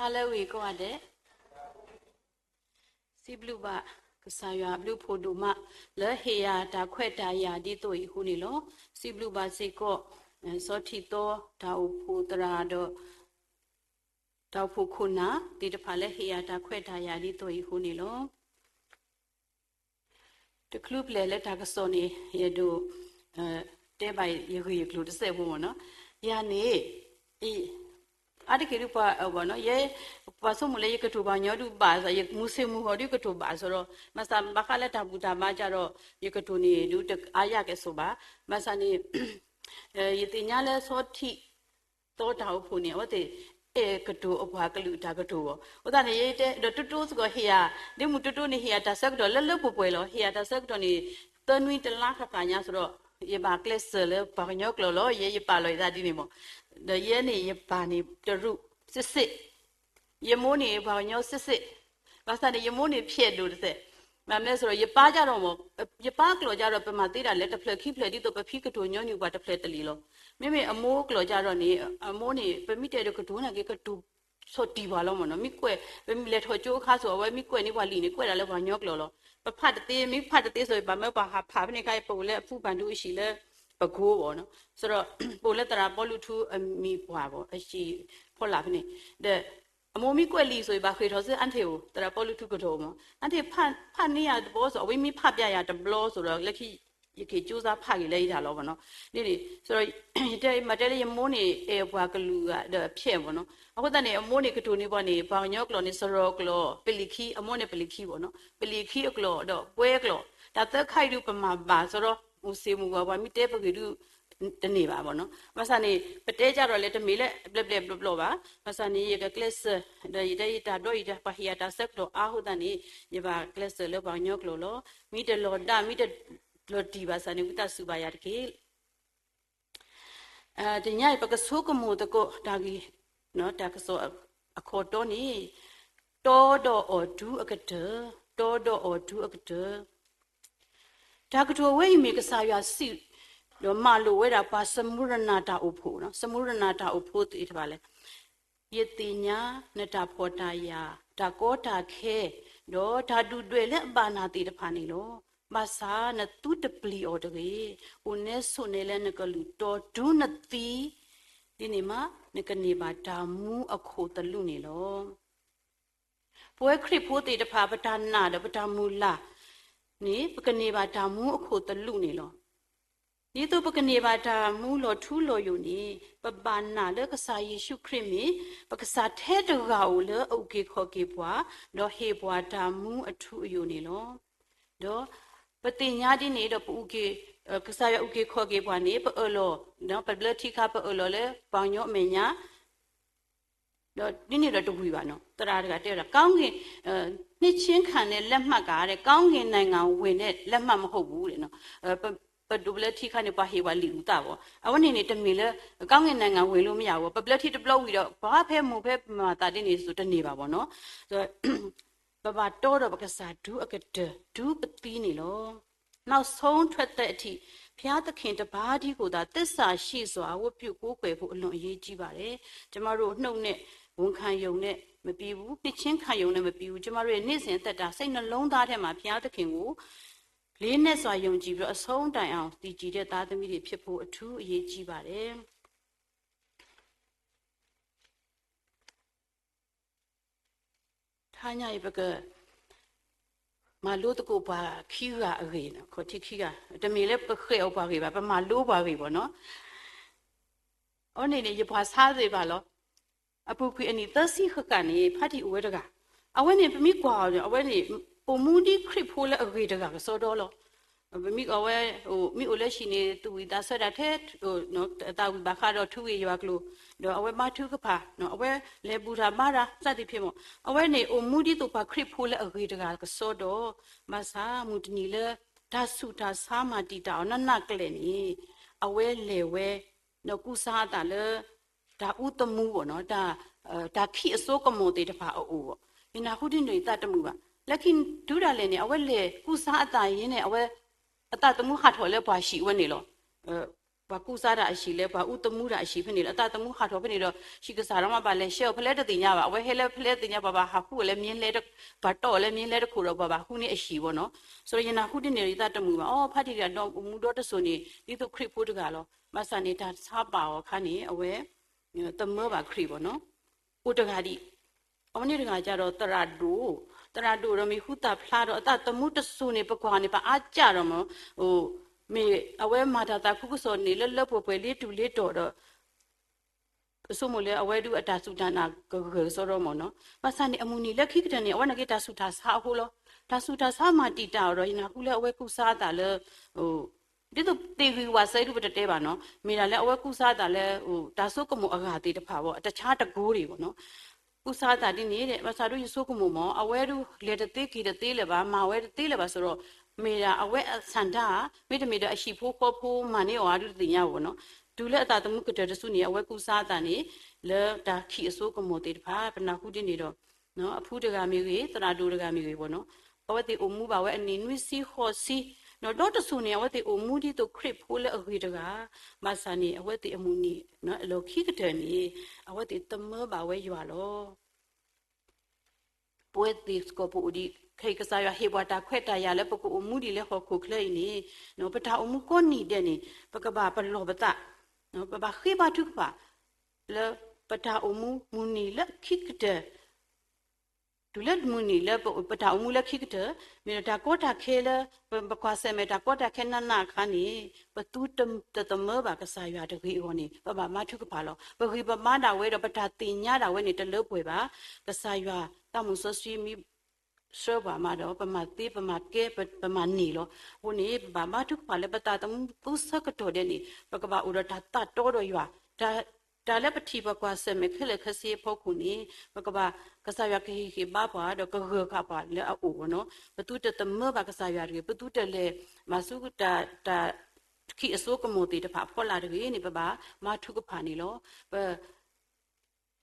Halloween ko ade si blue ba kasaya blue photo ma le heya da khwet da ya di to yi hu ni lo si blue ba se ko so thi to da u phu tra do da phu khuna di da pha le heya da khwet da ya di to yi hu ni lo the club le le da ka so ni ye do te bai ye gu ye club de se bo no ya ni e ada kiri pa no ye paso mule ye ketu ba nyodu ba sa ye musim mu hodi ketu ba so ro masa bakala ta buta ma ja ro ye ketu ni du aya ke so ba masa ni ye tinya le so thi to ta phu ni o te e ketu obwa klu ta ketu bo o ta ni ye te tu tu so ko hiya ni mu tu tu ni hiya ta sak do le le pu pwe lo hiya ta sak do ni to nui ta la kha ka nya so ro ye ba class le pa nyok lo ye pa lo da di ni mo the ye ni ye pa ni the root sit ye mo ni ba nyo sit ba sa ni ye mo ni phit do de ma me so ye pa ja ro mo ye pa klo ja ro pa ma ti da le ta phle khi phle di to pa phi ka to nyo ni ba ta phle ta li lo me me amo klo ja ro ni amo ni pa mi te do ka to na ke ka to so ti ba lo mo no mi kwe pa mi le tho jo kha so wa mi kwe ni ba li ni kwe da le ba nyo klo lo pa phat te mi phat te so ba me ba ha pha ni kai po le fu ban du shi leပကိုးပေါ့နော်ဆိုတော့ပိုလက်တရာပေါ်လူထူအမီပွားပေါ့အရှိဖော်လာဖနေတဲ့အမိုးမီကွက်လီဆိုရင်ဘာခေထောစအန်ထေကိုတရာပေါ်လူထူကတော့မအန်ထေဖတ်နေရဘောဆိုအဝိမီဖပြရတဘလောဆိုတော့လက်ခိယခေကျိုးစားဖကြီးလဲရတော့ဗောနော်ဒီဆိုတော့တဲ့မတဲရမိုးနေအေဘွားကလူကဖြဲ့ဗောနော်အခုတည်းအမိုးနေကတူနေပေါ့နေဘောင်ညောကလောနေစရောကလောပလီခီအမိုးနေပလီခီဗောနော်ပလီခီအကလောတော့ပွဲကလောဒါသက်ခိုက်လူပမာပါဆိုတော့မူစီမူဘာမီတဲပကေလူတနေပါဗောနော်မဆာနေပတဲကြတော့လေတမီလေဘလက်ဘလက်ဘလောပါမဆာနေရကကလစ်ဒေရတာတော့ရပါဟီယာတာဆက်တော့အာဟုတန်နေရပါကလစ်လေဘောင်ညောကလောမီတလောဒါမီတလောတီပါဆာနေဥတဆူပါရတကေတညပကဆုကမူတကိုဒါဂီနော်တာကဆောအခေါ်တော့နေတောတော့အော်ဒူအကတတောတော့အော်ဒူအကတဒါကတော်ဝဲမိကစားရစီတော့မလိုဝဲတာပါစမုရဏတာအဖို့နော်စမုရဏတာအဖို့တိတပါလေယတိညာနတာဖောတာယာဒါကောတာခဲတော့ဓာတုတွေလက်ပါနာတိတဖာနေလို့မဆာနတုတပလီအော်တကေဦးနေဆုနေလဲနကလူတော်ဒုနတိဒီနေမှာနကနေပါဒါမူအခုတလူနေလို့ပွဲခရစ်ဖို့တိတဖာပဒနာတပဒမူလာနေပကနေပါဒါမူအခုတလူနေလို့ဒီတော့ပကနေပါဒါမူလို့ထူးလို့ယူနေပပနာလကစားယေရှုခရစ်မီပကစားထဲတကောလအုတ်ကေခေါ်ကေပွားတော့ဟေပွားဒါမူအထူးယူနေလို့တော့ပတိညာဒီနေတော့ပူကေကစားရဥကေခေါ်ကေပွားနေပအလောနော်ပဘလတိခပအလောလေပေါညောအမညာတော့ဒီနေတော့တူပြီပါနော်တရာတကတဲ့ကောင်းကင်နှစ်ချင်းခံတဲ့လက်မှတ်ကတဲ့ကောင်းကင်နိုင်ငံဝင်တဲ့လက်မှတ်မဟုတ်ဘူးတဲ့နော်ပဒူဘလတိခနဲ့ပါဟေဝလီဦးတာပေါ့အဝနေနေတမီလေကောင်းကင်နိုင်ငံဝင်လို့မရဘူးပဘလတိတပလောက်ပြီးတော့ဘာဖဲမူဖဲမာတာတင်းနေဆိုတနေပါပေါ့နော်ဆိုတော့ဘာတော့တော့ပကစားဒူအကဒဒူပတိနေလို့နောက်ဆုံးထွက်တဲ့အထိဘုရားသခင်တပါးဒီကိုသာသစ္စာရှိစွာဝတ်ပြုကိုးကွယ်ဖို့အလွန်အရေးကြီးပါတယ်ကျမတို့နှုတ်နဲ့ဝန်ခံယုံနဲ့မပြီးဘူးနှစ်ချင်းခံယုံနဲ့မပြီးဘူးကျမတို့ရဲ့နေ့စဉ်အသက်တာစိတ်နှလုံးသားထဲမှာဘုရားသခင်ကိုလေးနဲ့စွာယုံကြည်ပြီးတော့အဆုံးတိုင်အောင်တည်ကြည်တဲ့သားသမီးတွေဖြစ်ဖို့အထူးအရေးကြီးပါတယ်ထားညရဲ့ဘကမလို့တကူပါခီးကအရေနော်ခေါ်တိခီးကတမီလည်းပခဲအောက်ပါခေပါပမာလို့ပါခေပေါ့နော်အော်နေနေရပါစားစေပါလောအပုခွေအနီသစီခကနေဖတ်တီအဝဲတကအဝဲနေပမိကွာအဝဲနေပုံမူဒီခရစ်ဖိုးလည်းအရေတကဆိုတော့လောပမိအဝဲဟိုမိအိုလက်ရှိနေသူဝီသားဆက်တဲ့ဟိုနော်တာဝီဘာခါတော့ထူရရွာကလို့တော့အဝဲမထူကဖာနော်အဝဲလေဘူရာမာရာစသည်ဖြစ်မို့အဝဲနေအမူဒီတော့ပါခရစ်ဖိုးလည်းအရေတကဆိုတော့မဆာမူတနီလေဒါစုဒါစာမတီတာနနကလည်းနေအဝဲလေဝဲနော်ကုစားတာလေဒါဥတမှုပေါ့နော်ဒါခိအစိုးကမောတေတဖာအိုးပေါ့ဒီနာခုတင်တွေတတ်တမှုပါလက်ခိဒူဒါလည်းနေအဝဲလေကုစားအတာရင်းနဲ့အဝဲအတတမှုဟာထော်လဲပွားရှိဝဲနေလို့ပ ဘာကူစားတာအရှိလဲဘာဥတမှုတာအရှိဖြစ်နေလဲအတတမှုဟာတော့ဖြစ်နေတော့ရှိကစားတော့မှပါလဲရှေ့ဖလဲတတင်ညပါအဝဲဟဲလဲဖလဲတင်ညပါဘာခုလဲမြင်းလဲဘာတော့လဲမြင်းလဲတခုတော့ဘာခုနေအရှိပေါ့နော်ဆိုတော့ယနာခုတင်နေရတမှုပါအော်ဖတ်တီကတော့မူတော့တဆိုနေဒီတော့ခရစ်ဖို့တကတော့မဆန်နေတာစားပါောခါနေအဝဲတမောပါခရစ်ပေါ့နော်ဥတကတိအမနေတကကြတော့တရဒူရမီခုတာဖလာတော့အတတမှုတဆူနေပကွာနေပါအားကြတော့မဟိုမေအဝဲမာတာတာခုခုစောနေလပွဲပွဲလေးတူလေးတော်တော့ဆိုမလဲအဝဲတူအတာစုတနာဆိုတော့မနော်မဆန်နေအမူနီလက်ခိကတနေအဝဲနကေတာစုတာစားဟိုလောတာစုတာစားမာတီတာတော့ယနာခုလဲအဝဲကုစားတာလဲဟိုဒီတော့တေဝီဝါဆိုင်လူပတဲပါနော်မိလာလဲအဝဲကုစားတာလဲဟိုဒါဆုကမအဂါတေတဖာပေါ့တခြားတကိုးတွေပေါ့နော်ကုစားတာဒီနေတဲ့မဆာတို့ရဆုကမမောအဝဲတူလေတသေးခီတသေးလဲပါမာဝဲတသေးလဲပါဆိုတော့မေရာအဝဲဆန္ဒမိတမီတော့အရှိဖိုးခေါ်ဖိုးမာနေဝါတို့တင်ရပေါ့နော်ဒူလက်အတာတမှုကတဲ့ဆုနေအဝဲကုစားတာနေလဲတာခီအစိုးကမောတေတဖာပနာခုတင်နေတော့နော်အဖူးတကမျိုးကြီးတရာဒူတကမျိုးကြီးပေါ့နော်အဝဲတေအမှုပါဝဲအနေနွိစီခေါ်စီနော်တော့တဆုနေအဝဲတေအမှုဒီတော့ခရစ်ဖိုးလဲအဝေတကမဆာနေအဝဲတေအမှုနေနော်အလောခိကတဲ့နေအဝဲတေတမပါဝဲရွာလောပွဲတေစကပူဒီခေကစားရဟေဘတာခွဲ့တာရလဲပကူအမှုဒီလဲခေါ်ခုခလဲနေနော်ပတာအမှုကိုနီတဲ့နေပကဘာပလောဘတာနော်ပဘာခေဘထုပါလဲပတာအမှုမူနီလက်ခိကတဲ့ဒူလက်မူနီလဲပတာအမှုလက်ခိကတဲ့မြေတာကောတာခဲလဲပကွာဆဲမေတာကောတာခဲနနာခါနေပတူတမဘာကစားရတကြီးဟောနေပဘာမထုကပါလောပခိပမတာဝဲတော့ပတာတင်ညတာဝဲနေတlöပွေပါကစားရတမှုဆဆွေမီဆောဘာမတော့ပမာတိပမာကဲပမာနီလောဟိုနေဘာမထုပါလေပတာတမှုသူစကတော်တဲ့နေပကဘာဥရတာတတော်တော်ရွာဒါလည်းပတိပကွာစမေခလေခစီဖို့ခုနေပကဘာကစားရခေဘာပါတော့ကခခပါလေအိုနော်ပတူတတမဘာကစားရရပတူတလေမဆုကတာခိအစိုးကမိုတီတဖာဖော်လာတယ်နေပဘာမထုကဖာနေလော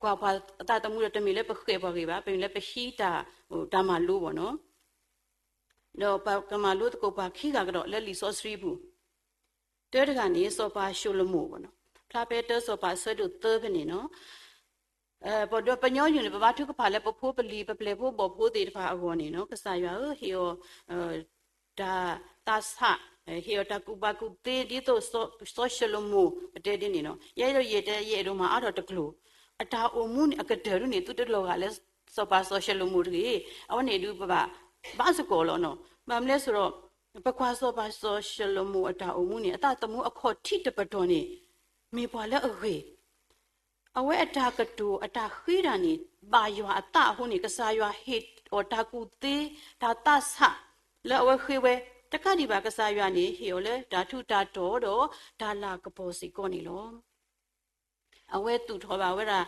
ကွာပါအတာတမှုတမီလည်းပခေပါကေပါပြင်လည်းပရှိတာဟိုတာမလို့ပေါ့နော်တော့ပကမလို့တကောပါခိကတော့လက်လီစောစရီဘူးတဲတကနေစောပါရှုလမို့ပေါ့နော်ဖလာပဲတဲစောပါဆွဲတို့သဘနေနော်ပေါ်တော့ပညောယူနေပဘာထုကဖာလည်းပဖိုးပလီပပလေဖို့ပေါ်ဖိုးတေတဖာအကောနေနော်ကစားရဟီယောဒါတာဆာဟီယောတာကူပါကူတေဒီတော့စောရှလမို့တဲတင်းနေနော်ရဲတော့ရဲတဲရဲတော့မှာအဲ့တော့တကလို့အတာအုံမှုအကဒရုနေတူတလောကလည်းစောပါဆိုရှယ်လူမှုတွေအဝနေလူပဘာစကောလောနော်မမလဲဆိုတော့ပကွာစောပါဆိုရှယ်လူမှုအတာအုံမှုနေအတာတမှုအခေါ်ထိတပတော်နေမေပွာလည်းအဝေအဝဲအတာကတူအတာခိရာနေဘာရွာအတာဟိုနေကစားရွာဟစ်အော်တာကူတေဒါတဆလဲအဝဲခိဝဲတကတိပါကစားရွာနေဟီယောလဲဓာထုတာတော်တော့ဒါလာကပေါ်စီကောနေလောအဝဲတူထောပါဝဲရာ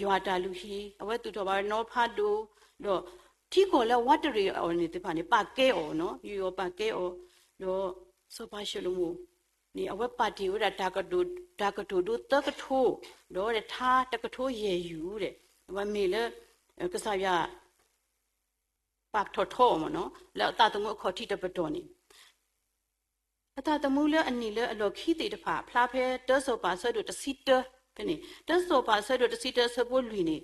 ရွာတာလူရှိအဝဲတူထောပါနောဖတ်တို့တော့တီကိုလဲဝတ်တရီအော်နေတဲ့ဖာနေပါကဲအော်နော်ယူရောပါကဲအော်တော့စောပါရှလူမူနေအဝဲပါတီဝဲတာကတူတို့တကထိုးတော့တဲ့ထားတကထိုးရေယူတဲ့ဝမေလဲကစားရပတ်ထော်ထော်မနော်လဲတာတမှုခေါ်တီတပတော်နေအတာတမှုလဲအနီလဲအလော်ခီတေတဖာဖလားဖဲတဲစောပါဆွဲတို့တစီတဖနေတဆောပါဆဲတို့တစီတဆဖို့လူနေ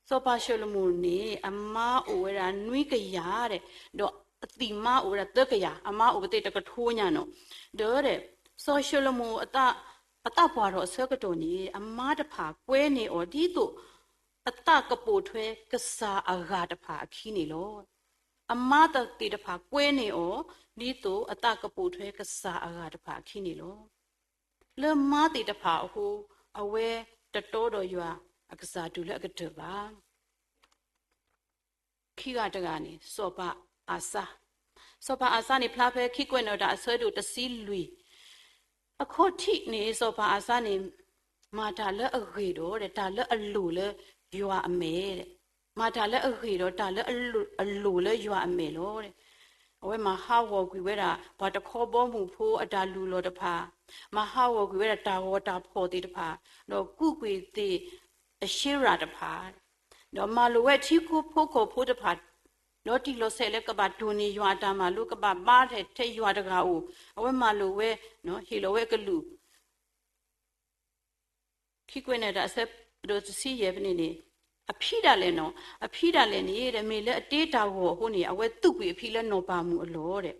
စောပါရှလမူနေအမအိုဝရာနွိကရတဲ့တော့အတိမအိုရာတကရအမအိုပတိတကထိုးညာနော်တော့တဲ့ဆောရှလမူအတပွားတော့ဆဲကတော်နေအမတဖာကွဲနေဩဒီတို့အတကပိုထွဲကစားအဂါတဖာခီနေလောအမတတိတဖာကွဲနေဩဒီတို့အတကပိုထွဲကစားအဂါတဖာခီနေလောလေမတိတဖာဟိုအဝဲတတော်တော်ရွာအကစားတူလက်အကတပါခိကတကနေစောပါအာစာနေဖလားဖဲခိကွနော်တာအဆွဲတို့တစီလူအခေါ်ထိနေစောပါအာစာနေမာတာလက်အခေတော့တဲ့တာလက်အလူလဲရွာအမဲတဲ့မာတာလက်အခေတော့တာလက်အလူလဲရွာအမဲလို့တဲ့အဝဲမှာဟာဝကွေဝဲတာဘာတခေါ်ပေါ်မှုဖိုးအတာလူလောတဖာမဟာဝကွေဝဲတာဝတာဖော်တေတဖာတော့ကုကွေတေအရှိရာတဖာတော့မလိုဝဲချီကိုဖိုးတဖာလောတီလောဆဲလကဘာဒူနီရွာတာမလူကဘာပါတဲ့ထဲရွာတကာအိုအဝဲမလိုဝဲနော်ဟီလိုဝဲကလူ ဖိကွနဲ့ဒါအဆက်တို့စီရဲပနေနေအဖိတာလဲနော်အဖိတာလဲနေတဲ့မေလဲအတေးတာကိုဟိုနေအဝဲတုတ်ပြီးအဖိလဲနော်ပါမှုအလောတဲ့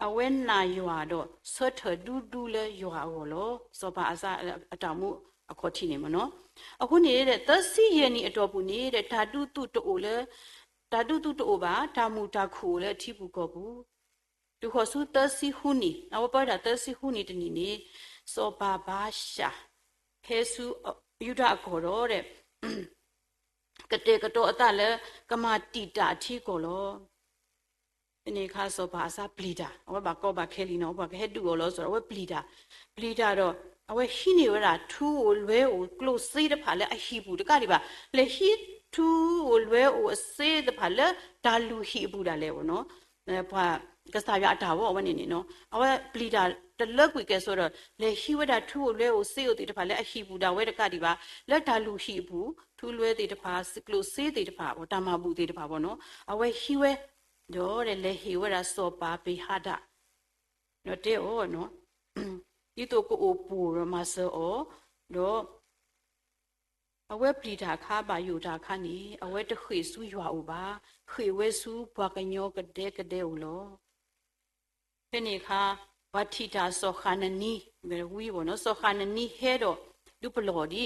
အဝဲနာရွာတော့ဆွတ်ထဒူးဒူးလဲရွာကိုလောစောပါအစားအတောင်မှုအခေါ်ထိနေမနော်အခုနေတဲ့သစီရဲနီအတော်ပူနေတဲ့ဓာတုတုတိုလဲဓာတုတုတိုပါဓာမူဓာခုလဲအထိပူကောဘူးသူခေါ်စုသစီခုနီအဝပါဓာသစီခုနီတနီနေစောပါဘာရှာဟဲဆူယူဒအခေါ်တော့တဲ့ကတဲ့ကတော့အတလဲကမာတီတာအထိကိုလောအနေခါစောပါအစားပလီတာအဝဘာကောဘာခဲလီနော်ဘာခဲတူကိုလောဆိုတော့အဝပလီတာတော့အဝဟိနေဝရာထူကိုလွဲကိုကလိုစေးတဖာလဲအဟိဘူးတကဒီပါလေဟိထူကိုလွဲကိုအစေးတဖာလဲဒါလူဟိဘူးတာလဲဘောနော်ဘာကစားရအတာဘောအဝနေနေနော်အဝပလီတာတလက်ကွေကဲဆိုတော့လေဟိဝဒထူကိုလွဲကိုစေးကိုတေတဖာလဲအဟိဘူးတာဝဲတကဒီပါလက်ဒါလူဟိဘူးထူလွဲတေတဖာကလိုစေးတေတဖာဘောတာမဘူးတေတဖာဘောနော်အဝဟိဝဲတော့လေဟိဝရာစောပါပိဟာဒနော်တဲ့ဩနော်ဒီတော့ကိုအိုပူရမဆောတော့အဝဲပလီတာခါပါယူတာခါနီအဝဲတခွေဆူရွာဥပါခွေဝဲဆူဘွားကညောကတဲ့ဦးလောဖနေခါဝတိတာစောခါနနီဘယ်ဝီဘောနော်စောခါနနီဟဲတော့ဒုပလော်ဒီ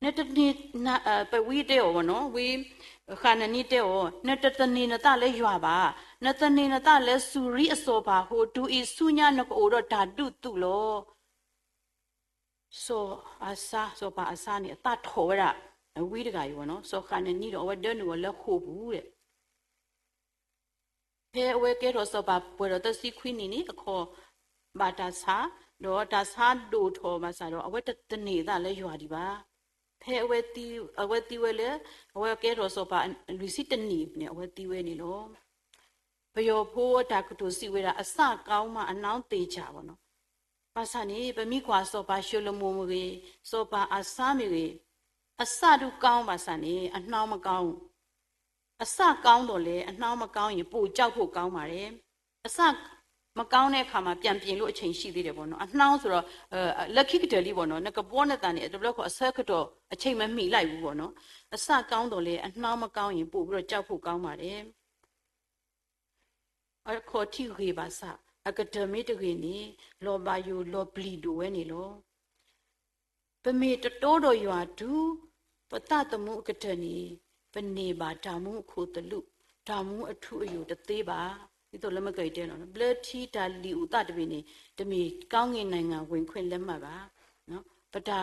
နတနီနာပဝီတဲ့ဘောနော်ဝီခါနနီတဲ့ဩနတတနီနတလဲရွာပါနတနီနတလဲစူရီအစောပါဟိုဒူအီဆူညာနကိုတော့ဓာတုတုလောဆိုအစာဆိုပါအစာနေအတထောရဝီတကယူနော်ဆိုခါနနီတော့ဝဒနဝလခုဘူးတဲ့ဖဲဝဲကဲတော့ဆိုပါပွဲတော့တစီခွီနီနီအခေါ်ဘာတာစာတော့ဒါစာဒိုထောမစာတော့အဝဲတနေတာလဲရွာဒီပါဖဲအဝဲတီဝဲလေအဝဲကဲတော့ဆိုပါလူစီတနီနဲ့အဝဲတီဝဲနေလို့ဘယောဖိုးတာကတူစီဝဲတာအစကောင်းမှအနောင်းသေးချပါနော်ပါစနေဗမိကွာဆိုပါရှုလမိုမကြီးဆိုပါအစမကြီးအစတူကောင်းပါစနေအနှောင်းမကောင်းအစကောင်းတော့လေအနှောင်းမကောင်းရင်ပိုကြောက်ဖို့ကောင်းပါတယ်အစမကောင်းတဲ့အခါမှာပြန်ပြင်လို့အချိန်ရှိသေးတယ်ပေါ့နော်အနှောင်းဆိုတော့လက်ခိကတယ်လေးပေါ့နော်ငကပေါ်နဲ့တန်နေတဘလကအဆက်ကတော့အချိန်မမှီလိုက်ဘူးပေါ့နော်အစကောင်းတော့လေအနှောင်းမကောင်းရင်ပို့ပြီးတော့ကြောက်ဖို့ကောင်းပါတယ်ခေါ်တိခေပါစအကဒမီတခေနေလောဘယိုလောပလီဒိုဝဲနေလောပမေတတိုးတော်ရွာဒူပတတမှုအကဒနီပနေပါဓာမှုခိုတလူဓာမှုအထုအယုတသေးပါဒီတော့လက်မကြိုက်တဲ့နော်ဘလက်ထီဒါလီဥတတပင်းနေတမီကောင်းငင်နိုင်ငံဝင်ခွင့်လက်မှတ်ပါနော်ပဒါ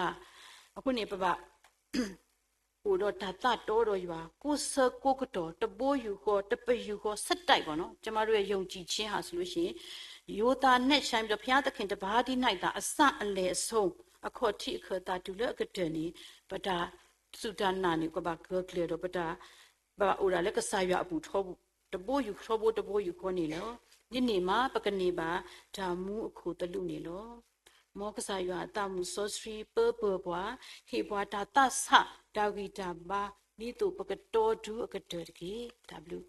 အခုနေပပဟိုတော့ဓာတတော်တော်ရွာကိုစကိုကတော့တပိုးယူခေါ်တပယူခေါ်ဆက်တိုက်ပေါ့နော်ကျမတို့ရဲ့ယုံကြည်ခြင်းဟာဆိုလို့ရှိရင်ယောသားနဲ့ဆိုင်ပြီးတော့ဘုရားသခင်တပါးဒီ၌သာအစအလေအဆုံးအခေါ်တိအခါတာတူလအကတနီပဒါစုဒနာနီကဘာကကလေတော့ပဒါဘာအိုရလည်းကစားရအပူထောဘူးတပိုးယူထောဖို့တပိုးယူခေါ်နေလောဒီနေမှာပကနေပါဓာမှုအခုတလူနေလောမောကစားရတာမှုစောစရီပပပွားဟေဘွာတာတဆဒါဂီတာဘာနီတူပကတော်ဒူအကတရကီ W